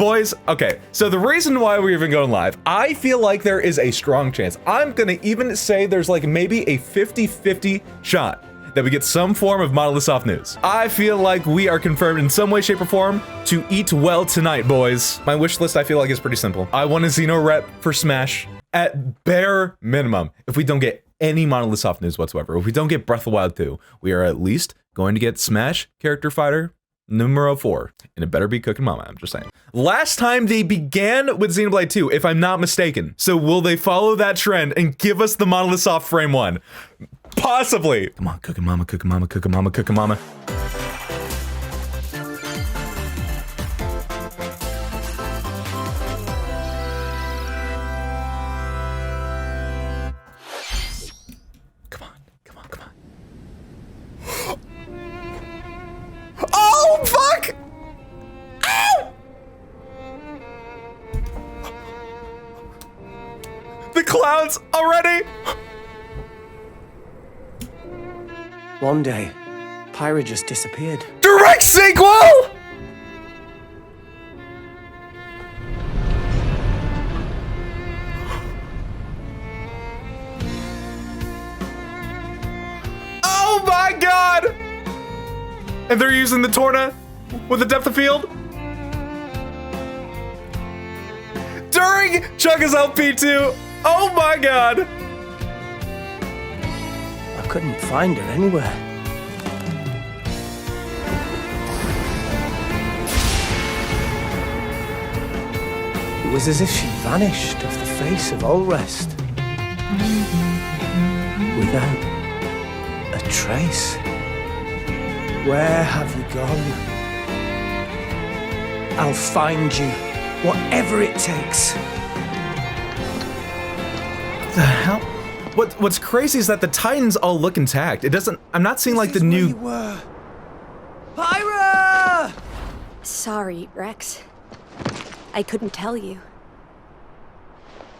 Boys, okay, so the reason why we're even going live, I feel like there is a strong chance. I'm gonna even say there's like maybe a 50-50 shot that we get some form of Monolith Soft news. I feel like we are confirmed in some way, shape, or form to eat well tonight, boys. My wish list, I feel like, is pretty simple. I want a Xeno rep for Smash at bare minimum. If we don't get any Monolith Soft news whatsoever, if we don't get Breath of the Wild 2, we are at least going to get Smash Character Fighter numero 4, and it better be Cooking Mama, I'm just saying. Last time they began with Xenoblade 2, if I'm not mistaken. So will they follow that trend and give us the Monolith Soft Frame 1? Possibly. Come on, Cooking Mama, Cooking Mama, Cooking Mama, Cooking Mama. Come on, come on, come on. Oh, fuck! Ow! The clouds already? One day, Pyra just disappeared. Direct sequel! Oh my god! And they're using the Torna with the depth of field? During Chugga's LP2! Oh my god! I couldn't find her anywhere. It was as if she vanished off the face of all rest. Without a trace. Where have you gone? I'll find you, whatever it takes. The hell? What's crazy is that the Titans all look intact. It doesn't. I'm not seeing like the new. You were. Pyra! Sorry, Rex. I couldn't tell you.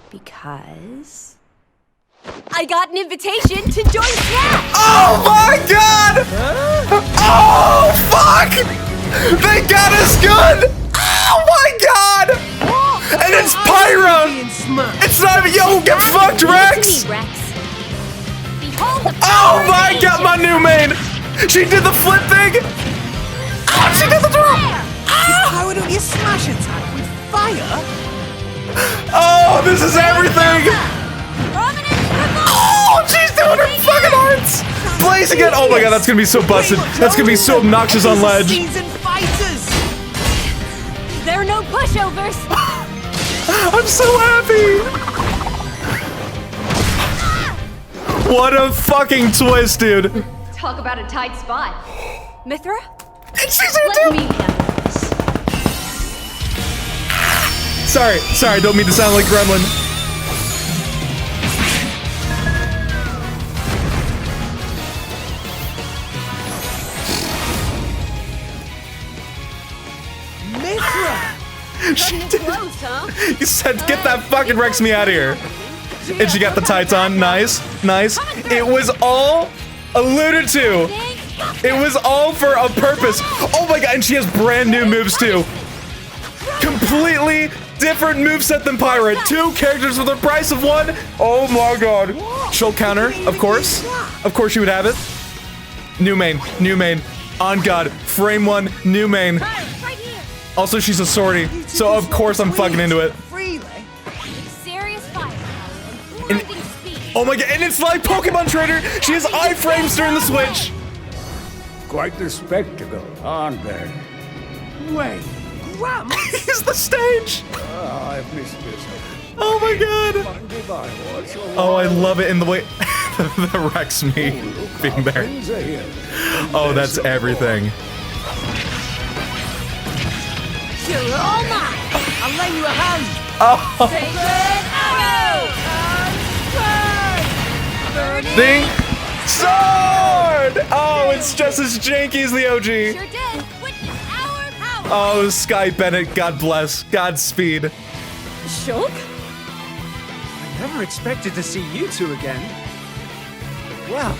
Because I got an invitation to join Smash! Oh my god! Oh fuck! They got us good! Oh my god! And it's Pyra! It's not even. Yo, get fucked, Rex! Oh my god, my new main! She did the flip thing! Oh, she did the throw! How don't you smash attack with fire? Oh, this is everything! Oh, she's doing her fucking arts! Blaze again! Oh my god, that's gonna be so busted. That's gonna be so obnoxious on ledge. There are no pushovers! I'm so happy! What a fucking twist, dude! Talk about a tight spot. Mythra? And she's here Let too! me handle this. Sorry, don't mean to sound like Gremlin. Mythra! She Cutting it did. close, huh? You said, get that fucking Rex me out of here. And she got the tights on. Nice, nice. It was all alluded to. It was all for a purpose. Oh my god, and she has brand new moves too. Completely different moveset than Pyra. 2 characters with the price of 1. Oh my god. She'll counter, of course. Of course she would have it. New main, new main. On god. Frame 1, new main. Right here! Also, she's a sortie, so of course I'm fucking into it. Serious firepower and And- blinding speed. Oh my god, and it's like Pokemon Trader! She has iframes during the switch! Quite the spectacle, aren't they? Wait, Gramps? He's the stage! I've missed this. Oh my god! Oh, I love it in the way the Rex me being there. Oh, that's everything. You're all mine! I'll lay you a hand! Oh, ding! Sword! Oh, it's just as janky as the OG. Sure did! Witness our power! Oh, Sky Bennett, God bless. Godspeed. Shulk? I never expected to see you two again. Well,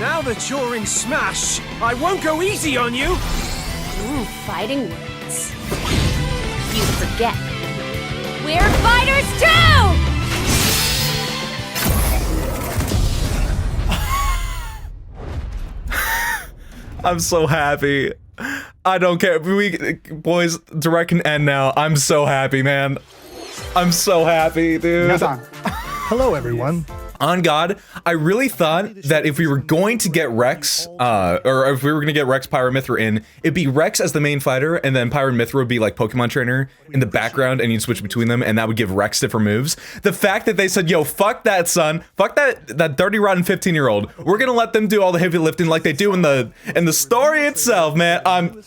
now that you're in Smash, I won't go easy on you! Ooh, fighting words. forget. We're fighters too! I'm so happy. I don't care. Boys, direct can end now. I'm so happy, man. I'm so happy, dude. Hello, everyone. On God, I really thought that if we were going to get Rex, or if we were gonna get Rex, Pyra Mythra in, it'd be Rex as the main fighter, and then Pyra Mythra would be like Pokemon trainer in the background, and you'd switch between them, and that would give Rex different moves. The fact that they said, yo, fuck that, son. Fuck that dirty, rotten 15-year-old. We're gonna let them do all the heavy lifting like they do in the story itself, man.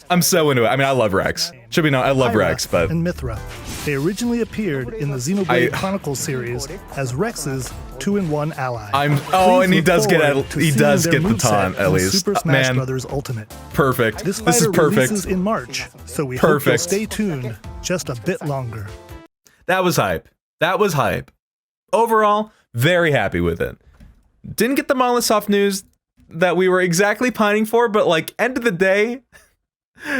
I'm so into it. I mean, I love Rex. Should be known, I love Pyra Rex, but... and Mythra. They originally appeared in the Xenoblade Chronicles series as Rex's 2-in-1 ally. And he does get the taunt at least. Super Smash Man, Brothers Ultimate. perfect. This This is fighter perfect. releases in March, so we hope you'll stay tuned just a bit longer. That was hype. That was hype. Overall, very happy with it. Didn't get the Monolith news that we were exactly pining for, but like end of the day,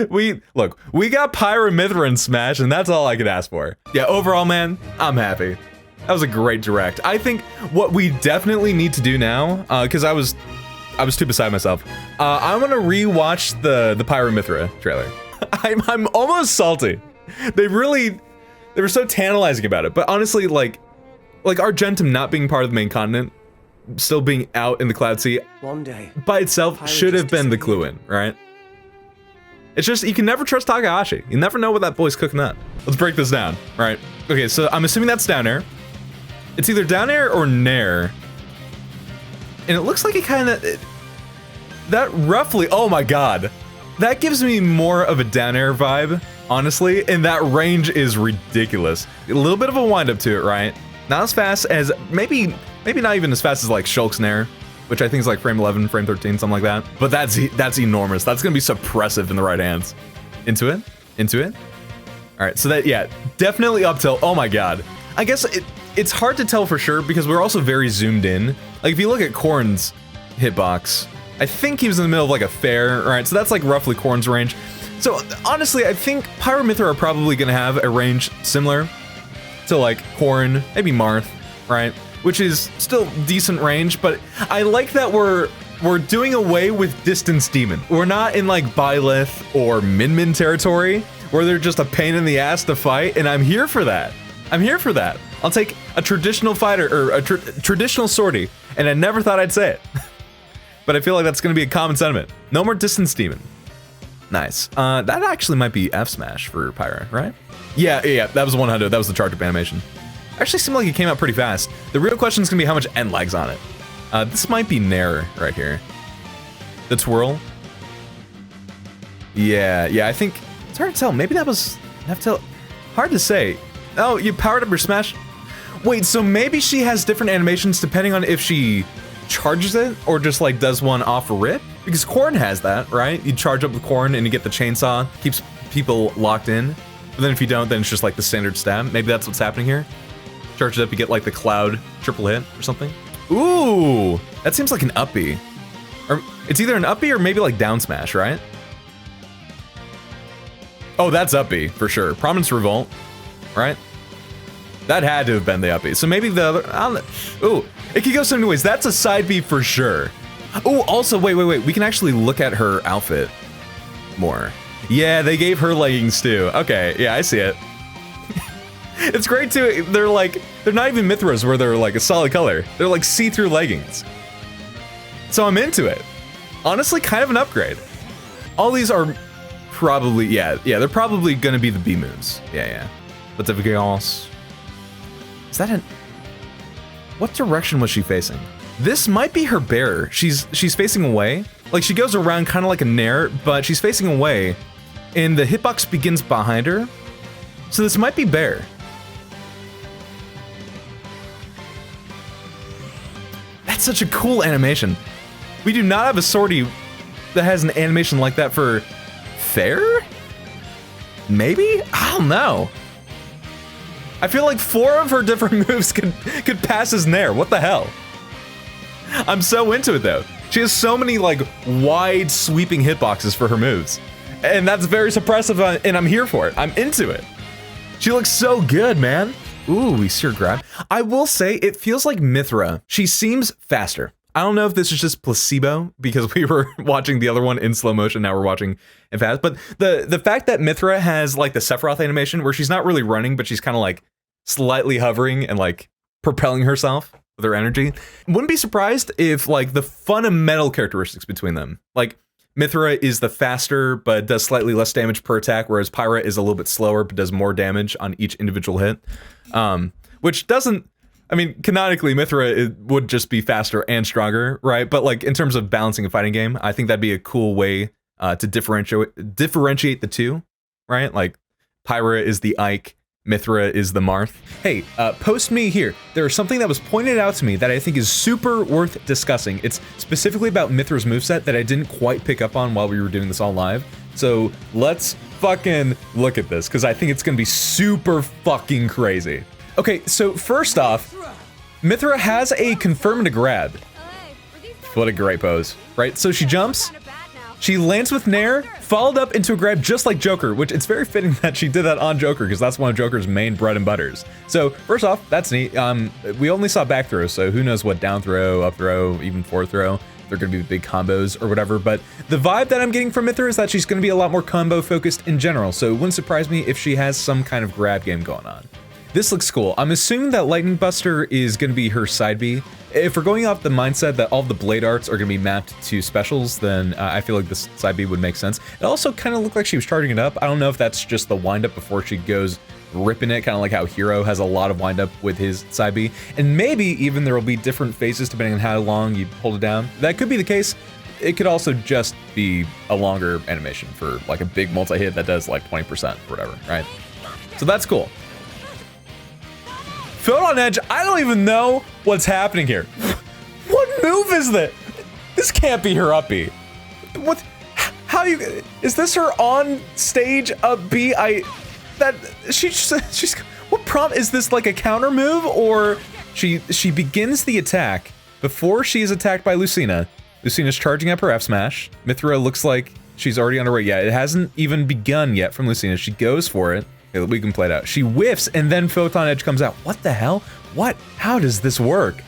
we got Pyra Mythra in Smash, and that's all I could ask for. Yeah, overall, man, I'm happy. That was a great direct. I think what we definitely need to do now, because I was too beside myself. I want to rewatch the Pyra Mythra trailer. I'm almost salty. They were so tantalizing about it. But honestly, like Argentum not being part of the main continent, still being out in the Cloud Sea, One day, by itself should have been the clue in, right? It's just, you can never trust Takahashi. You never know what that boy's cooking up. Let's break this down, right? Okay, so I'm assuming that's down air. It's either down air or nair. And it looks like it kind of, that roughly, oh my God. That gives me more of a down air vibe, honestly, and that range is ridiculous. A little bit of a wind up to it, right? Not as fast as, maybe not even as fast as like Shulk's nair, which I think is like frame 11, frame 13, something like that. But that's enormous. That's gonna be suppressive in the right hands. Into it, into it. All right, so that, yeah, definitely up tilt. Oh my God. I guess it's hard to tell for sure because we're also very zoomed in. Like if you look at Korn's hitbox, I think he was in the middle of like a fair, all right? So that's like roughly Korn's range. So honestly, I think Pyra Mythra are probably gonna have a range similar to like Korn, maybe Marth, right? Which is still decent range, but I like that we're doing away with Distance Demon. We're not in like Byleth or Min territory where they're just a pain in the ass to fight, and I'm here for that. I'm here for that. I'll take a traditional fighter, or a traditional sortie, and I never thought I'd say it. But I feel like that's gonna be a common sentiment. No more Distance Demon. Nice. That actually might be F Smash for Pyra, right? Yeah, that was 100, that was the charge up animation. Actually seemed like it came out pretty fast. The real question is gonna be how much end lag's on it. This might be Nair right here. The twirl. Yeah, I think, it's hard to tell. Maybe that was, hard to say. Oh, you powered up your smash. Wait, so maybe she has different animations depending on if she charges it or just like does one off rip? Because Korn has that, right? You charge up the Korn and you get the chainsaw, keeps people locked in. But then if you don't, then it's just like the standard stab. Maybe that's what's happening here. Charge it up, you get like the cloud triple hit or something. Ooh, that seems like an uppy. Or it's either an uppy or maybe like down smash, right? Oh, that's uppy for sure. Prominence Revolt, right? That had to have been the uppy. So maybe the other, I don't know. Ooh, it could go so many ways. That's a side B for sure. Oh, also, wait. We can actually look at her outfit more. Yeah, they gave her leggings too. Okay, yeah, I see it. It's great too. They're not even Mythras where they're like a solid color. They're like see-through leggings. So I'm into it. Honestly, kind of an upgrade. All these are probably, yeah, they're probably gonna be the B moves. Yeah. But everything else. Is that what direction was she facing? This might be her bear. She's facing away. Like she goes around kind of like a nair, but she's facing away. And the hitbox begins behind her. So this might be bear. That's such a cool animation. We do not have a sortie that has an animation like that for fair? Maybe? I don't know. I feel like 4 of her different moves could pass as nair. What the hell? I'm so into it though. She has so many like wide sweeping hitboxes for her moves. And that's very suppressive and I'm here for it. I'm into it. She looks so good, man. Ooh, we see her grab. I will say it feels like Mythra. She seems faster. I don't know if this is just placebo because we were watching the other one in slow motion. Now we're watching it fast. But the fact that Mythra has like the Sephiroth animation where she's not really running, but she's kind of like slightly hovering and like propelling herself with her energy. Wouldn't be surprised if like the fundamental characteristics between them, like Mythra is the faster, but does slightly less damage per attack, whereas Pyra is a little bit slower, but does more damage on each individual hit. Which doesn't, I mean, canonically, Mythra would just be faster and stronger, right? But like in terms of balancing a fighting game, I think that'd be a cool way to differentiate the two, right? Like Pyra is the Ike, Mythra is the Marth. Hey, post me here. There's something that was pointed out to me that I think is super worth discussing. It's specifically about Mythra's moveset that I didn't quite pick up on while we were doing this all live. So let's fucking look at this, because I think it's gonna be super fucking crazy. Okay, so first off, Mythra has a confirm to grab. What a great pose, right? So she jumps, she lands with Nair, followed up into a grab just like Joker, which it's very fitting that she did that on Joker because that's one of Joker's main bread and butters. So first off, that's neat. We only saw back throw, so who knows what down throw, up throw, even forward throw. They're gonna be big combos or whatever, but the vibe that I'm getting from Mythra is that she's gonna be a lot more combo focused in general, so it wouldn't surprise me if she has some kind of grab game going on. This looks cool. I'm assuming that Lightning Buster is gonna be her side B. If we're going off the mindset that all the blade arts are gonna be mapped to specials, then I feel like this side B would make sense. It also kind of looked like she was charging it up. I don't know if that's just the wind up before she goes ripping it, kind of like how Hero has a lot of wind up with his side B. And maybe even there will be different phases depending on how long you hold it down. That could be the case. It could also just be a longer animation for like a big multi-hit that does like 20% or whatever, right? So that's cool. Photon Edge, I don't even know what's happening here. What move is that? This can't be her up B. What, how you, is this her on stage up B? She's, what prompt, is this like a counter move or she begins the attack before she is attacked by Lucina. Lucina's charging up her F smash. Mythra looks like she's already on her way. Yeah, it hasn't even begun yet from Lucina. She goes for it. Okay, we can play it out. She whiffs and then Photon Edge comes out. What the hell? What? How does this work?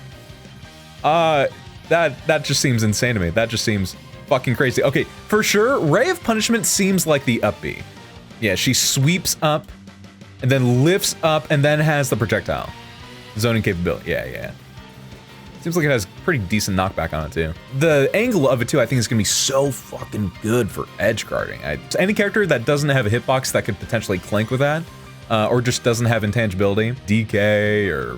That just seems insane to me. That just seems fucking crazy. Okay, for sure, Ray of Punishment seems like the up B. Yeah, she sweeps up and then lifts up and then has the projectile. Zoning capability. Yeah. Seems like it has pretty decent knockback on it too. The angle of it too, I think is gonna be so fucking good for edge guarding. Any character that doesn't have a hitbox that could potentially clink with that, or just doesn't have intangibility, DK or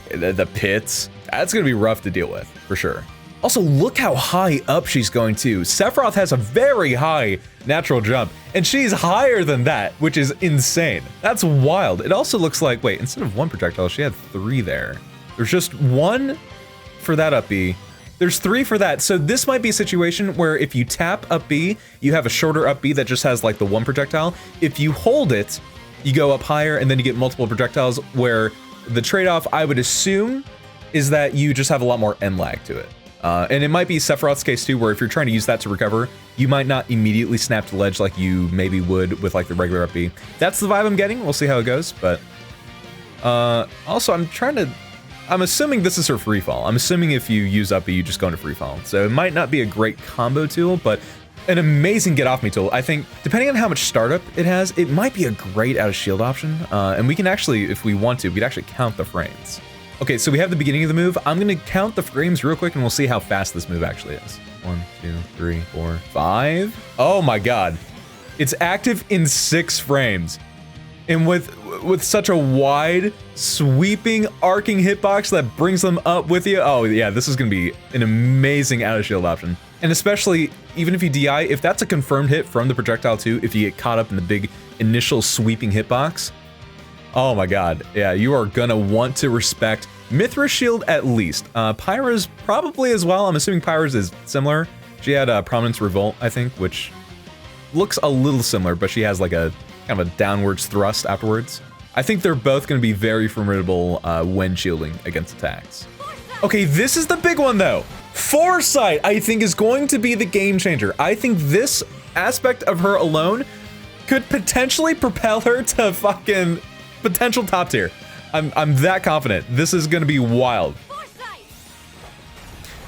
the pits, that's gonna be rough to deal with for sure. Also, look how high up she's going to. Sephiroth has a very high natural jump, and she's higher than that, which is insane. That's wild. It also looks like, wait, instead of one projectile, she had 3 there. There's just 1 for that up B. There's 3 for that. So this might be a situation where if you tap up B, you have a shorter up B that just has like the 1 projectile. If you hold it, you go up higher and then you get multiple projectiles, where the trade-off, I would assume, is that you just have a lot more end lag to it. And it might be Sephiroth's case too, where if you're trying to use that to recover, you might not immediately snap to ledge like you maybe would with like the regular up B. That's the vibe I'm getting. We'll see how it goes, but also I'm assuming this is her free fall. I'm assuming if you use up B, you just go into free fall. So it might not be a great combo tool, but an amazing get off me tool. I think depending on how much startup it has, it might be a great out of shield option. And we can actually, if we want to, we'd actually count the frames. Okay, so we have the beginning of the move. I'm gonna count the frames real quick and we'll see how fast this move actually is. 1, 2, 3, 4, 5. Oh my God. It's active in 6 frames. And with such a wide, sweeping, arcing hitbox that brings them up with you. Oh yeah, this is gonna be an amazing out of shield option. And especially, even if you DI, if that's a confirmed hit from the projectile too, if you get caught up in the big initial sweeping hitbox, oh my God, yeah, you are gonna want to respect Mythra's shield at least. Pyra's probably as well. I'm assuming Pyra's is similar. She had a Prominence Revolt, I think, which looks a little similar, but she has like a kind of a downwards thrust afterwards. I think they're both gonna be very formidable when shielding against attacks. Okay, this is the big one though. Foresight, I think, is going to be the game changer. I think this aspect of her alone could potentially propel her to fucking potential top tier. I'm that confident. This is gonna be wild. Foresight.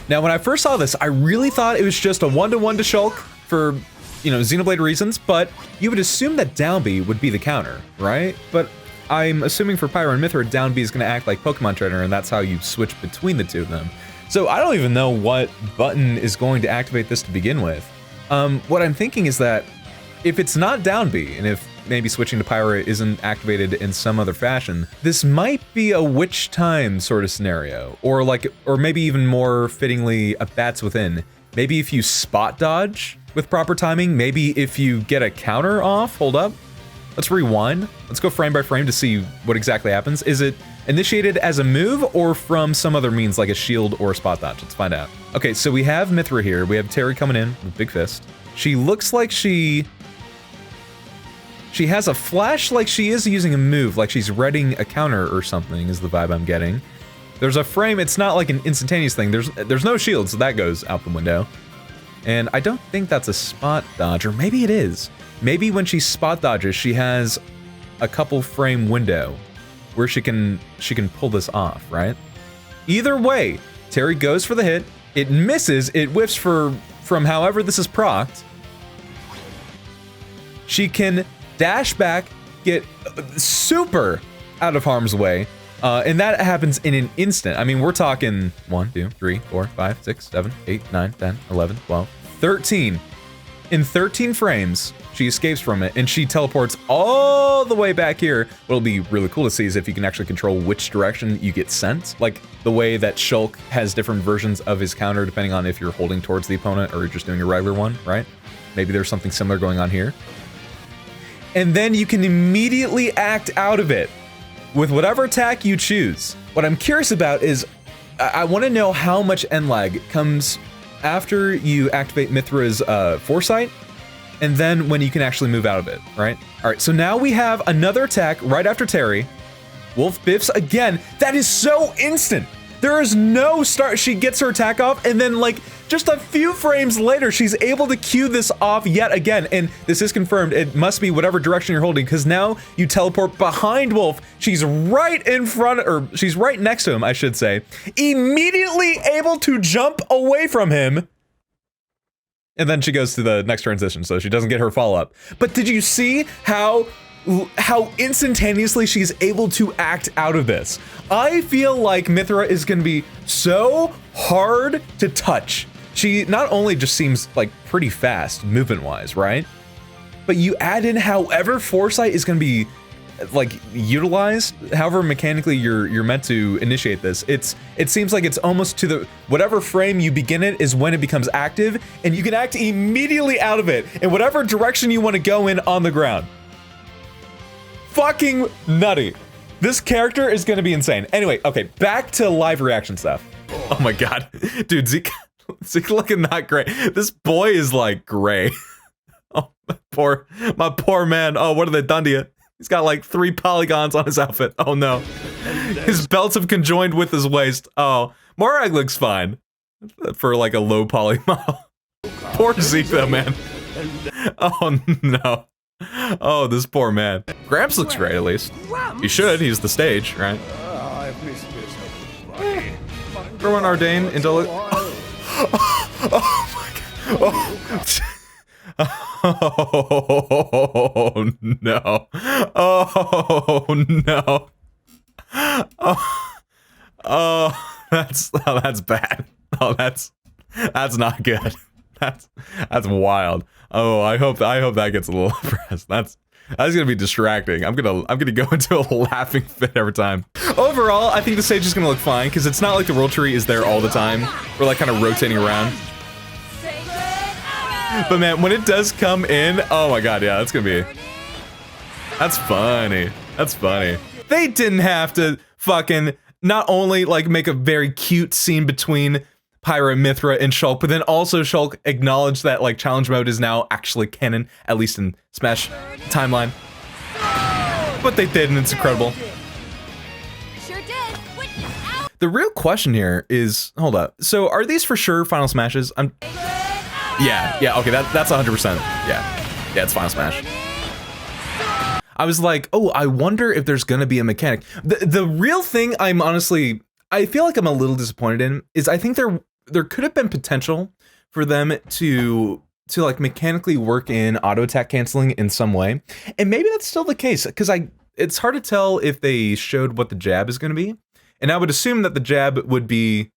Now, when I first saw this, I really thought it was just a 1-to-1 to Shulk for, you know, Xenoblade reasons, but you would assume that down B would be the counter, right? But I'm assuming for Pyra and Mythra, down B is gonna act like Pokemon Trainer, and that's how you switch between the two of them. So I don't even know what button is going to activate this to begin with. What I'm thinking is that if it's not down B, and if maybe switching to Pyra isn't activated in some other fashion, this might be a which time sort of scenario, or maybe even more fittingly, a bats within. Maybe if you spot dodge with proper timing, maybe if you get a counter off, hold up. Let's rewind. Let's go frame by frame to see what exactly happens. Is it initiated as a move or from some other means like a shield or a spot dodge? Let's find out. Okay, so we have Mythra here. We have Terry coming in with Big Fist. She looks like she has a flash like she is using a move, like she's readying a counter or something is the vibe I'm getting. There's a frame, it's not like an instantaneous thing. There's no shield, so that goes out the window. And I don't think that's a spot dodge, or maybe it is. Maybe when she spot dodges, she has a couple frame window where she can pull this off, right? Either way, Terry goes for the hit, it misses, it whiffs from however this is procced. She can dash back, get super out of harm's way, and that happens in an instant. I mean, we're talking 1, 2, 3, 4, 5, 6, 7, 8, 9, 10, 11, 12, 13. In 13 frames, she escapes from it, and she teleports all the way back here. What'll be really cool to see is if you can actually control which direction you get sent, like the way that Shulk has different versions of his counter depending on if you're holding towards the opponent or you're just doing a regular one, right? Maybe there's something similar going on here. And then you can immediately act out of it with whatever attack you choose. What I'm curious about is, I want to know how much end lag comes after you activate Mythra's Foresight, and then when you can actually move out of it, right? All right, so now we have another attack right after Terry. Wolf biffs again. That is so instant. There is no start. She gets her attack off, and then like just a few frames later, she's able to cue this off yet again. And this is confirmed. It must be whatever direction you're holding, because now you teleport behind Wolf. She's right in front, or she's right next to him, I should say. Immediately able to jump away from him. And then she goes to the next transition, so she doesn't get her follow-up. But did you see how instantaneously she's able to act out of this? I feel like Mythra is going to be so hard to touch. She not only just seems like pretty fast movement-wise, right? But you add in however Foresight is going to be like utilized, however mechanically you're meant to initiate this. It seems like it's almost to the whatever frame you begin it is when it becomes active, and you can act immediately out of it in whatever direction you want to go in on the ground. Fucking nutty. This character is gonna be insane. Anyway, okay, back to live reaction stuff. Oh my god. Dude, Zeke looking not great. This boy is like gray. Oh, my poor man. Oh, what have they done to you? He's got like 3 polygons on his outfit. Oh no. His belts have conjoined with his waist. Oh, Morag looks fine for like a low poly model. Poor Zeke though, man. Oh no. Oh, this poor man. Gramps looks great, at least. He should, he's the stage, right? Rowan Ardain into... Oh my god. Oh no. Oh no. Oh, that's bad. Oh, that's not good. That's wild. Oh, I hope that gets a little pressed. That's gonna be distracting. I'm gonna go into a laughing fit every time. Overall, I think the stage is gonna look fine because it's not like the world tree is there all the time. We're like kind of rotating around. But man, when it does come in, oh my god, yeah, that's funny. That's funny. They didn't have to fucking not only like make a very cute scene between Pyra Mythra and Shulk, but then also Shulk acknowledged that like challenge mode is now actually canon, at least in Smash timeline. But they did, and it's incredible. Sure did. The real question here is, hold up. So are these for sure Final Smashes? Yeah, okay, that's 100%. Yeah, it's Final Smash. I was like, oh, I wonder if there's gonna be a mechanic. The real thing I feel like I'm a little disappointed in is I think there could have been potential for them to like mechanically work in auto attack canceling in some way. And maybe that's still the case, because it's hard to tell if they showed what the jab is gonna be. And I would assume that the jab would be,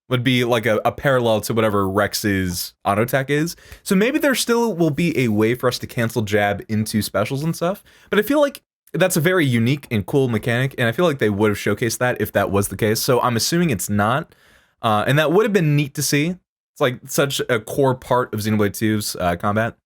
would be like a parallel to whatever Rex's auto attack is. So maybe there still will be a way for us to cancel jab into specials and stuff. But I feel like that's a very unique and cool mechanic, and I feel like they would have showcased that if that was the case. So I'm assuming it's not. And that would have been neat to see. It's like such a core part of Xenoblade 2's combat.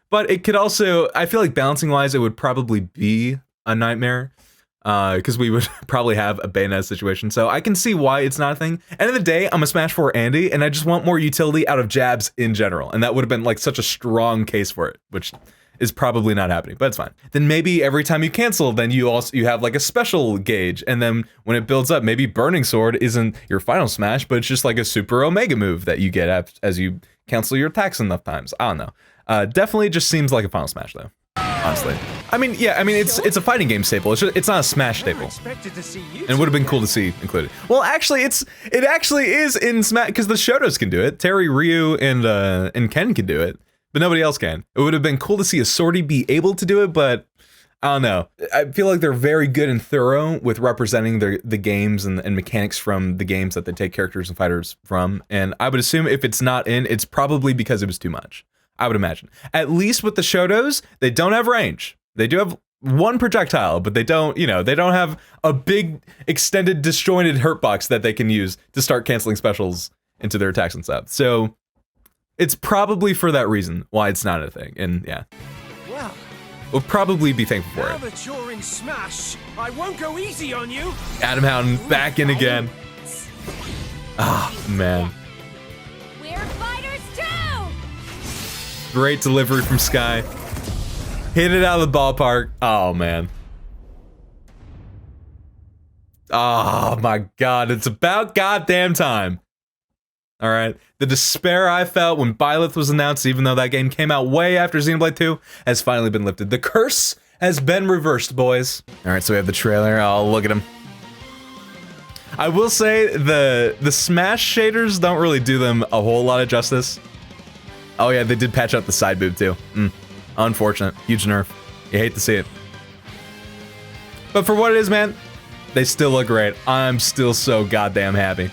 But it could also, I feel like balancing wise, it would probably be a nightmare. Because we would probably have a Bayonetta situation. So I can see why it's not a thing. End of the day, I'm a Smash 4 Andy, and I just want more utility out of jabs in general. And that would have been like such a strong case for it, which is probably not happening, but it's fine. Then maybe every time you cancel, then you have like a special gauge. And then when it builds up, maybe Burning Sword isn't your final smash, but it's just like a super Omega move that you get as you cancel your attacks enough times. I don't know. Definitely just seems like a final smash though. Honestly, it's a fighting game staple. It's not a Smash staple, and it would have been cool to see included. Well, actually, it actually is in Smash because the Shotos can do it. Terry, Ryu, and Ken can do it, but nobody else can. It would have been cool to see a Swordy be able to do it, but I don't know. I feel like they're very good and thorough with representing the games and mechanics from the games that they take characters and fighters from. And I would assume if it's not in, it's probably because it was too much. I would imagine. At least with the Shotos, they don't have range. They do have one projectile, but they don't have a big extended disjointed hurt box that they can use to start canceling specials into their attacks and stuff. So it's probably for that reason why it's not a thing. And yeah. Well, we'll probably be thankful for it. Now that you're in Smash, I won't go easy on you. Adam Houghton back in again. Ah, man. Great delivery from Sky. Hit it out of the ballpark. Oh, man. Oh, my God. It's about goddamn time. All right. The despair I felt when Byleth was announced, even though that game came out way after Xenoblade 2, has finally been lifted. The curse has been reversed, boys. All right, so we have the trailer. Oh, look at him. I will say the Smash shaders don't really do them a whole lot of justice. Oh yeah, they did patch up the side boob too. Unfortunate. Huge nerf. You hate to see it. But for what it is, man, they still look great. I'm still so goddamn happy.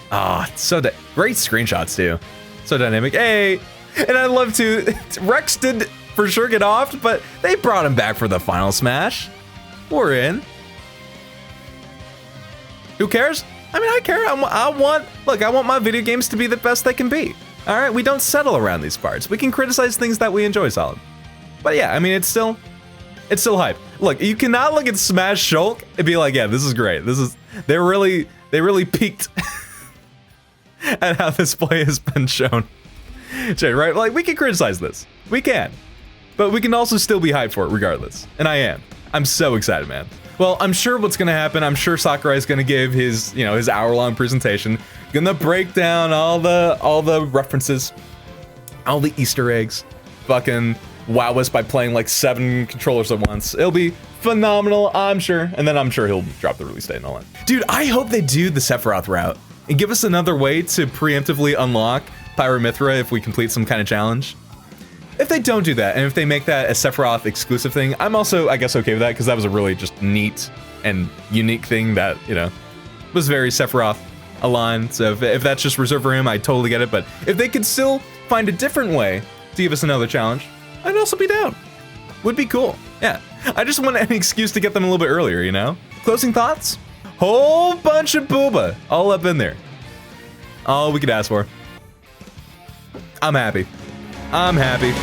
Ah, so great screenshots too. So dynamic. Hey! And I love to, Rex did for sure get off, but they brought him back for the final smash. We're in. Who cares? I mean, I care. I want my video games to be the best they can be. All right, we don't settle around these parts. We can criticize things that we enjoy, solid. But yeah, I mean, it's still hype. Look, you cannot look at Smash Shulk and be like, yeah, this is great. They really peaked at how this play has been shown. Right? Like, we can criticize this. We can. But we can also still be hyped for it regardless. And I am. I'm so excited, man. Well, I'm sure what's gonna happen, I'm sure Sakurai's gonna give his, his hour-long presentation, gonna break down all the references, all the Easter eggs, fucking wow us by playing like 7 controllers at once. It'll be phenomenal, I'm sure, and then I'm sure he'll drop the release date and all that. Dude, I hope they do the Sephiroth route and give us another way to preemptively unlock Pyra Mythra if we complete some kind of challenge. If they don't do that, and if they make that a Sephiroth exclusive thing, I'm also, I guess, okay with that, because that was a really just neat and unique thing that, was very Sephiroth aligned. So if that's just reserved for him, I totally get it. But if they could still find a different way to give us another challenge, I'd also be down. Would be cool. Yeah. I just want an excuse to get them a little bit earlier, Closing thoughts? Whole bunch of booba all up in there. All we could ask for. I'm happy. I'm happy.